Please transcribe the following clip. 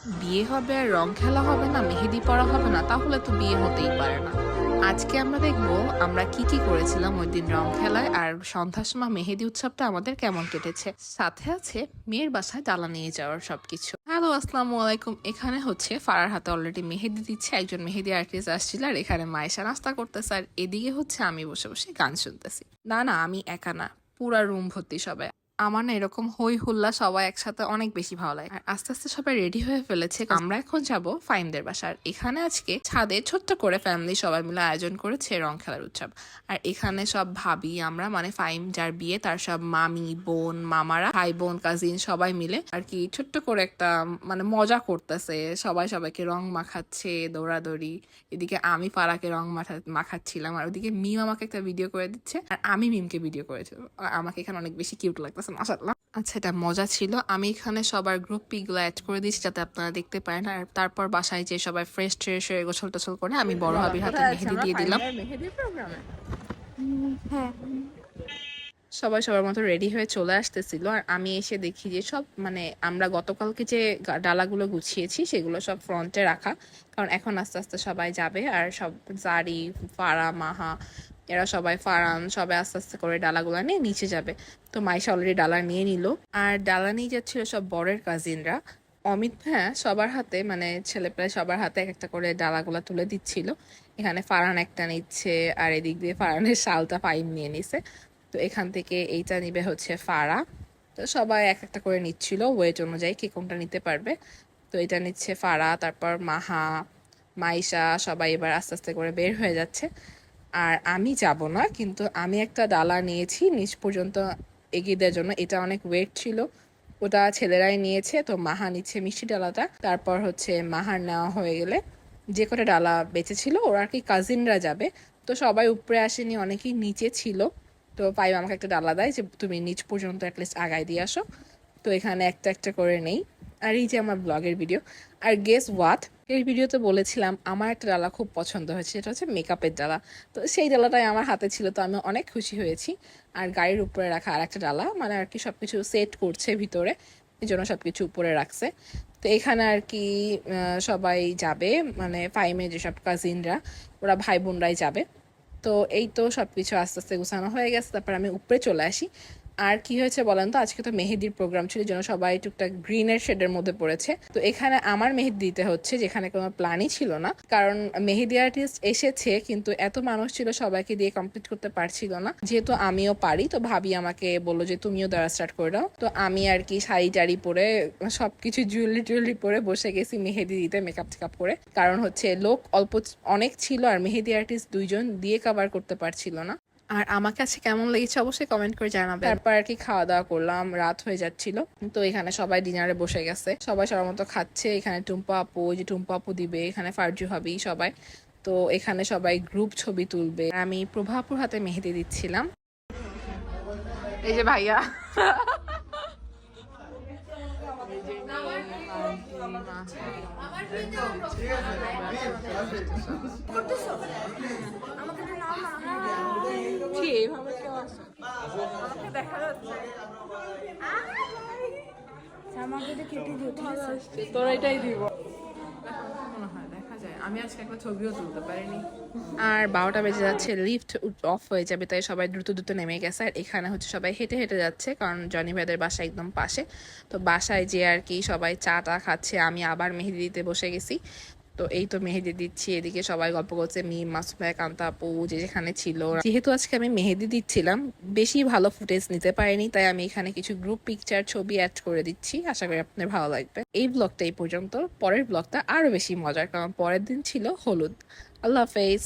বিয়ে হবে আর রং খেলা হবে না, মেহেদি পরা হবে না, তাহলে তো বিয়ে হতেই পারে না। আজকে আমরা দেখবো আমরা কি কি করেছিলাম ওই দিন রং খেলায়, আর সন্ধ্যার সময় মেহেদি উৎসবটা আমাদের কেমন কেটেছে। সাথে আছে মেয়ের বাসায় ডালা নিয়ে যাওয়ার সবকিছু। হ্যালো, আসসালামু আলাইকুম। এখানে হচ্ছে ফারার হাতে অলরেডি মেহেদি দিচ্ছে একজন মেহেদি আর্টিস্ট আসছিল, আর এখানে মায়েশা নাস্তা করতেছে, আর এদিকে হচ্ছে আমি বসে বসে গান শুনতেছি। না না, আমি একা না, পুরা রুম ভর্তি সবাই। আমার না এরকম হই হুল্লা সবাই একসাথে অনেক বেশি ভালো লাগে। আর আস্তে আস্তে সবাই রেডি হয়ে ফেলেছে। আমরা এখন যাব ফাইমদের বাসার। এখানে আজকে ছাদে ছোট্ট করে ফ্যামিলি সবাই মিলে আয়োজন করেছে রং খেলার উৎসব। আর এখানে সব ভাবি আমরা, মানে ফাইম যার বিয়ে তার সব মামি বোন মামারা, ভাই বোন কাজিন সবাই মিলে আর কি ছোট্ট করে একটা মানে মজা করতেছে। সবাই সবাইকে রং মাখাচ্ছে, দৌড়াদৌড়ি। এদিকে আমি ফারাকে রং মাখাচ্ছিলাম, আর ওদিকে মিম আমাকে একটা ভিডিও করে দিচ্ছে, আর আমি মিমকে ভিডিও করেছি। আমাকে এখানে অনেক বেশি কিউট লাগতেছে মাশাআল্লাহ। আচ্ছা, এটা মজা ছিল। আমি এখানে সবার গ্রুপ পিকগুলো অ্যাড করে দিচ্ছি যাতে আপনারা দেখতে পারেন। আর তারপর বাসায় যে সবাই ফ্রেশ ট্রেশ হয়ে গোছল টোছল করে আমি বড় ভাবির হাতে মেহেদি দিয়ে দিলাম। হ্যাঁ, সবাই সবার মতো রেডি হয়ে চলে আসতেছিল, আর আমি এসে দেখি যে সব মানে আমরা গতকালকে যে ডালাগুলো গুছিয়েছি সেগুলো সব ফ্রন্টে রাখা, কারণ এখন আস্তে আস্তে সবাই যাবে। আর সব জারি ফারা মাহা এরা সবাই ফারান সবাই আস্তে আস্তে করে ডালাগুলো নিয়ে নিচে যাবে। তো মাইশা অলরেডি ডালা নিয়ে নিল, আর ডালা নিয়ে যাচ্ছিল সব বরের কাজিনরা। অমিত হ্যাঁ সবার হাতে মানে ছেলে প্রায় সবার হাতে এক একটা করে ডালাগুলা তুলে দিচ্ছিল। এখানে ফারান একটা নিচ্ছে, আর এদিক দিয়ে ফারানের শালটা ফাইম নিয়ে নিছে। তো এখান থেকে এইটা নিবে হচ্ছে ফারা। তো সবাই এক একটা করে নিচ্ছিল ওয়েট অনুযায়ী কে কোনটা নিতে পারবে। তো এটা নিচ্ছে ফারা, তারপর মাহা মাইশা সবাই এবার আস্তে আস্তে করে বের হয়ে যাচ্ছে। আর আমি যাব না, কিন্তু আমি একটা ডালা নিয়েছি নিচ পর্যন্ত এগিয়ে দেওয়ার জন্য। এটা অনেক ওয়েট ছিল, ওটা ছেলেরাই নিয়েছে। তো মাহা নিচ্ছে মিষ্টি ডালাটা। তারপর হচ্ছে মাহার নেওয়া হয়ে গেলে যে কটা ডালা বেঁচে ছিল ওরা আর কি কাজিনরা যাবে। তো সবাই উপরে আসেনি, অনেকেই নিচে ছিল। তো পাইব আমাকে একটা ডালা দেয় যে তুমি নিচ পর্যন্ত অ্যাটলিস্ট আগায় দিয়ে আসো। তো এখানে একটা একটা করে নেই। আর এই যে আমার ব্লগের ভিডিও। আর গেস হোয়াট, এই ভিডিওতে বলেছিলাম আমার একটা ডালা খুব পছন্দ হয়েছে, সেটা হচ্ছে মেকআপের ডালা। তো সেই ডালাটাই আমার হাতে ছিল, তো আমি অনেক খুশি হয়েছি। আর গাড়ির উপরে রাখা আর একটা ডালা, মানে আর কি সবকিছু সেট করছে ভিতরে, এই জন্য সবকিছু উপরে রাখছে। তো এখানে আর কি সবাই যাবে, মানে ফাইমে যেসব কাজিনরা ওরা ভাই বোনরাই যাবে। তো এই তো সবকিছু আস্তে আস্তে গুছানো হয়ে গেছে। তারপর আমি উপরে চলে আসি। আর কি হয়েছে বলেন তো, আজকে তো মেহেদির প্রোগ্রাম ছিল, যেন সবাই টুকটাক গ্রিনের শেডের মধ্যে পড়েছে। তো এখানে আমার মেহেদি দিতে হচ্ছে, যেখানে কোনো প্ল্যানই ছিল না, কারণ মেহেদি আর্টিস্ট এসেছে কিন্তু এত মানুষ ছিল সবাইকে দিয়ে কমপ্লিট করতে পারছিল না। যেহেতু আমিও পারি, তো ভাবি আমাকে বললো যে তুমিও দেওয়া স্টার্ট করে দাও। তো আমি আর কি শাড়ি টাড়ি পরে সবকিছু জুয়েলারি পরে বসে গেছি মেহেদি দিতে, মেকআপ টেকআপ করে। কারণ হচ্ছে লোক অল্প অনেক ছিল, আর মেহেদি আর্টিস্ট দুইজন দিয়ে কভার করতে পারছিল না। আর আমার কাছে কেমন লেগেছে অবশ্যই কমেন্ট করে জানাবে। তারপর আর কি খাওয়া দাওয়া করলাম, রাত হয়ে যাচ্ছিল। তো এখানে সবাই ডিনারে বসে গেছে, সবাই সবার মতো খাচ্ছে। এখানে টুম্পা আপু, ওই যে টুম্পা আপু দিবে, এখানে ফারজু ভাবি সবাই। তো এখানে সবাই গ্রুপ ছবি তুলবে। আমি প্রভাপুর হাতে মেহেদি দিচ্ছিলাম। এই যে ভাইয়া তোর এটাই দিব মনে হয়, দেখা যায়। আমি আজকে একটা ছবিও তুলতে পারিনি। আর 12টা বেজে যাচ্ছে, লিফট অফ হয়ে যাবে, তাই সবাই দ্রুত দ্রুত নেমে গেছে। আর এখানে হচ্ছে সবাই হেঁটে হেঁটে যাচ্ছে, কারণ জনি ভাইদের বাসা একদম পাশে। তো বাসায় যে আর কি সবাই চা টা খাচ্ছে, আমি আবার মেহেদি দিতে বসে গেছি। তো এই তো মেহেদি দিচ্ছি, এদিকে সবাই গল্প করছে, মিম মাসুম ভাই কান্তা আপু যে যেখানে ছিল। যেহেতু আজকে আমি মেহেদি দিচ্ছিলাম, বেশি ভালো ফুটেজ নিতে পারিনি, তাই আমি এখানে কিছু গ্রুপ পিকচার ছবি অ্যাড করে দিচ্ছি। আশা করি আপনাদের ভালো লাগবে। এই ব্লগটা এই পর্যন্ত। পরের ব্লগটা আরো বেশি মজার, কারণ পরের দিন ছিল হলুদ। আল্লাহ হাফেজ।